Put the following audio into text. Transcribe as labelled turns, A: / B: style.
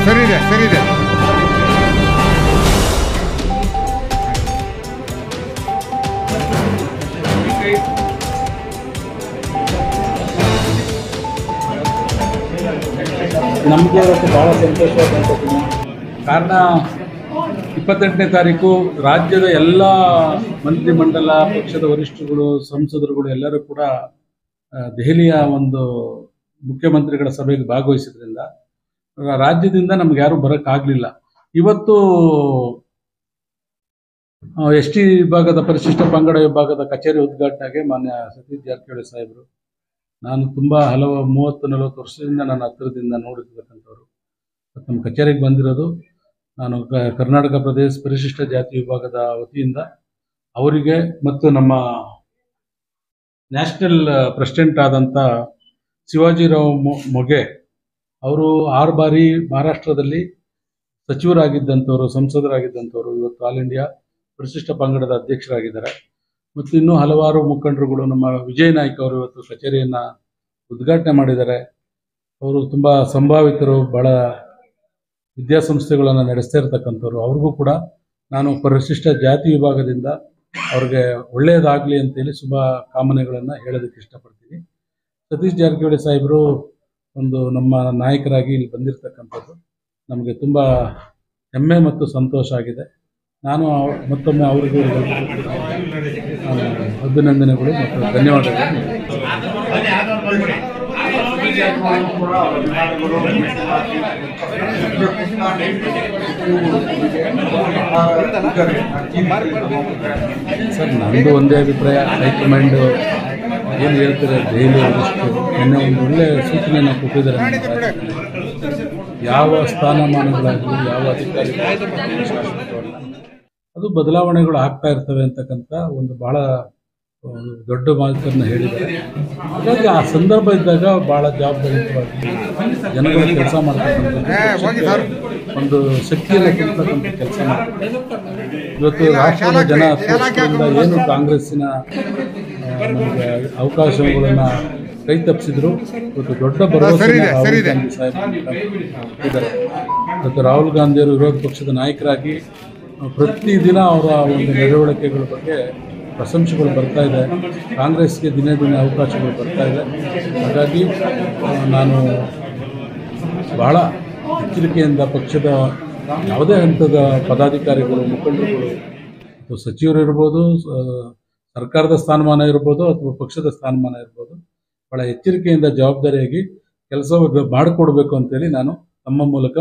A: ಸರಿ ಇದೆ ಸರಿ ಇದೆ.
B: ನಮಗೆ ಭಾಳ ಸಂತೋಷವಾದಂಥ ದಿನ. ಕಾರಣ 28ನೇ ತಾರೀಕು ರಾಜ್ಯದ ಎಲ್ಲ ಮಂತ್ರಿಮಂಡಲ, ಪಕ್ಷದ ವರಿಷ್ಠರುಗಳು, ಸಂಸದರುಗಳು ಎಲ್ಲರೂ ಕೂಡ ದೆಹಲಿಯ ಒಂದು ಮುಖ್ಯಮಂತ್ರಿಗಳ ಸಭೆಗೆ ಭಾಗವಹಿಸಿದ್ರಿಂದ ರಾಜ್ಯದಿಂದ ನಮ್ಗೆ ಯಾರು ಬರೋಕ್ಕಾಗಲಿಲ್ಲ. ಇವತ್ತು ST ವಿಭಾಗದ ಪರಿಶಿಷ್ಟ ಪಂಗಡ ವಿಭಾಗದ ಕಚೇರಿ ಉದ್ಘಾಟನೆಗೆ ಮಾನ್ಯ ಸತೀಶ್ ಜಾರಕಿಹೊಳಿ ಸಾಹೇಬರು, ನಾನು ತುಂಬ 30-40 ವರ್ಷದಿಂದ ನನ್ನ ಹತ್ತಿರದಿಂದ ನೋಡಿರ್ತಕ್ಕಂಥವ್ರು, ನಮ್ಮ ಕಚೇರಿಗೆ ಬಂದಿರೋದು. ನಾನು ಕರ್ನಾಟಕ ಪ್ರದೇಶ ಪರಿಶಿಷ್ಟ ಜಾತಿ ವಿಭಾಗದ ವತಿಯಿಂದ ಅವರಿಗೆ ಮತ್ತು ನಮ್ಮ ನ್ಯಾಷನಲ್ ಪ್ರೆಸಿಡೆಂಟ್ ಆದಂಥ ಶಿವಾಜಿರಾವ್ ಮೊಗೆ ಅವರು 6 ಬಾರಿ ಮಹಾರಾಷ್ಟ್ರದಲ್ಲಿ ಸಚಿವರಾಗಿದ್ದಂಥವ್ರು, ಸಂಸದರಾಗಿದ್ದಂಥವ್ರು, ಇವತ್ತು ಆಲ್ ಇಂಡಿಯಾ ಪರಿಶಿಷ್ಟ ಪಂಗಡದ ಅಧ್ಯಕ್ಷರಾಗಿದ್ದಾರೆ. ಮತ್ತು ಇನ್ನೂ ಹಲವಾರು ಮುಖಂಡರುಗಳು, ನಮ್ಮ ವಿಜಯ್ ನಾಯ್ಕ ಅವರು ಇವತ್ತು ಕಚೇರಿಯನ್ನು ಉದ್ಘಾಟನೆ ಮಾಡಿದ್ದಾರೆ. ಅವರು ತುಂಬ ಸಂಭಾವಿತರು, ಭಾಳ ವಿದ್ಯಾಸಂಸ್ಥೆಗಳನ್ನು ನಡೆಸ್ತಾ ಇರ್ತಕ್ಕಂಥವ್ರು. ಅವ್ರಿಗೂ ಕೂಡ ನಾನು ಪರಿಶಿಷ್ಟ ಜಾತಿ ವಿಭಾಗದಿಂದ ಅವ್ರಿಗೆ ಒಳ್ಳೆಯದಾಗಲಿ ಅಂತೇಳಿ ಶುಭ ಕಾಮನೆಗಳನ್ನು ಹೇಳೋದಕ್ಕೆ ಇಷ್ಟಪಡ್ತೀನಿ. ಸತೀಶ್ ಜಾರಕಿಹೊಳಿ ಸಾಹೇಬರು ಒಂದು ನಮ್ಮ ನಾಯಕರಾಗಿ ಇಲ್ಲಿ ಬಂದಿರತಕ್ಕಂಥದ್ದು ನಮಗೆ ತುಂಬ ಹೆಮ್ಮೆ ಮತ್ತು ಸಂತೋಷ ಆಗಿದೆ. ನಾನು ಮತ್ತೊಮ್ಮೆ ಅವರಿಗೆ ಅಭಿನಂದನೆಗಳು ಮತ್ತು ಧನ್ಯವಾದಗಳು. ಸರ್, ನಮ್ಮದು ಒಂದೇ ಅಭಿಪ್ರಾಯ. ಹೈಕಮಾಂಡ್ ಏನು ಹೇಳ್ತಾರೆ, ದೆಹಲಿ ಅವರಷ್ಟು ನಿನ್ನೆ ಒಂದು ಒಳ್ಳೆಯ ಸೂಚನೆಯನ್ನು ಕೊಟ್ಟಿದ್ದಾರೆ. ಯಾವ ಸ್ಥಾನಮಾನಗಳಾಗಲಿ, ಯಾವ ಅಧಿಕಾರಿಗಳು ಶಾಸಕರಲ್ಲ, ಅದು ಬದಲಾವಣೆಗಳು ಆಗ್ತಾ ಇರ್ತವೆ ಅಂತಕ್ಕಂಥ ಒಂದು ಭಾಳ ದೊಡ್ಡ ಮಾತನ್ನು ಹೇಳಿದ್ದಾರೆ. ಹಾಗಾಗಿ ಆ ಸಂದರ್ಭ ಇದ್ದಾಗ ಭಾಳ ಜವಾಬ್ದಾರಿಯುತವಾಗಿ ಜನಗಳ ಕೆಲಸ ಮಾಡ್ತಕ್ಕಂಥ ಒಂದು ಶಕ್ತಿಯನ್ನು ಕೊಡ್ತಕ್ಕಂಥ ಕೆಲಸ ಮಾಡ್ತಾರೆ. ಇವತ್ತು ರಾಷ್ಟ್ರದ ಜನ ಏನು ಕಾಂಗ್ರೆಸ್ಸಿನ ನಮಗೆ ಅವಕಾಶಗಳನ್ನು ಕೈ ತಪ್ಪಿಸಿದ್ರು, ಇವತ್ತು ದೊಡ್ಡ ಭರವಸೆ ರಾಹುಲ್ ಗಾಂಧಿ ಸಾಹೇಬರು. ಇವತ್ತು ರಾಹುಲ್ ಗಾಂಧಿಯವರು ವಿರೋಧ ಪಕ್ಷದ ನಾಯಕರಾಗಿ ಪ್ರತಿದಿನ ಅವರ ಒಂದು ನಡವಳಿಕೆಗಳ ಬಗ್ಗೆ ಪ್ರಶಂಸೆಗಳು ಬರ್ತಾ ಇದೆ. ಕಾಂಗ್ರೆಸ್ಗೆ ದಿನೇ ದಿನೇ ಅವಕಾಶಗಳು ಬರ್ತಾ ಇದೆ. ಹಾಗಾಗಿ ನಾನು ಬಹಳ ಎಚ್ಚರಿಕೆಯಿಂದ ಪಕ್ಷದ ಯಾವುದೇ ಹಂತದ ಪದಾಧಿಕಾರಿಗಳು, ಮುಖಂಡರುಗಳು, ಅಥವಾ ಸಚಿವರು ಇರ್ಬೋದು, ಸರ್ಕಾರದ ಸ್ಥಾನಮಾನ ಇರ್ಬೋದು, ಅಥವಾ ಪಕ್ಷದ ಸ್ಥಾನಮಾನ ಇರ್ಬೋದು, ಭಾಳ ಎಚ್ಚರಿಕೆಯಿಂದ ಜವಾಬ್ದಾರಿಯಾಗಿ ಕೆಲಸ ಮಾಡಿಕೊಡ್ಬೇಕು ಅಂತೇಳಿ ನಾನು ತಮ್ಮ ಮೂಲಕ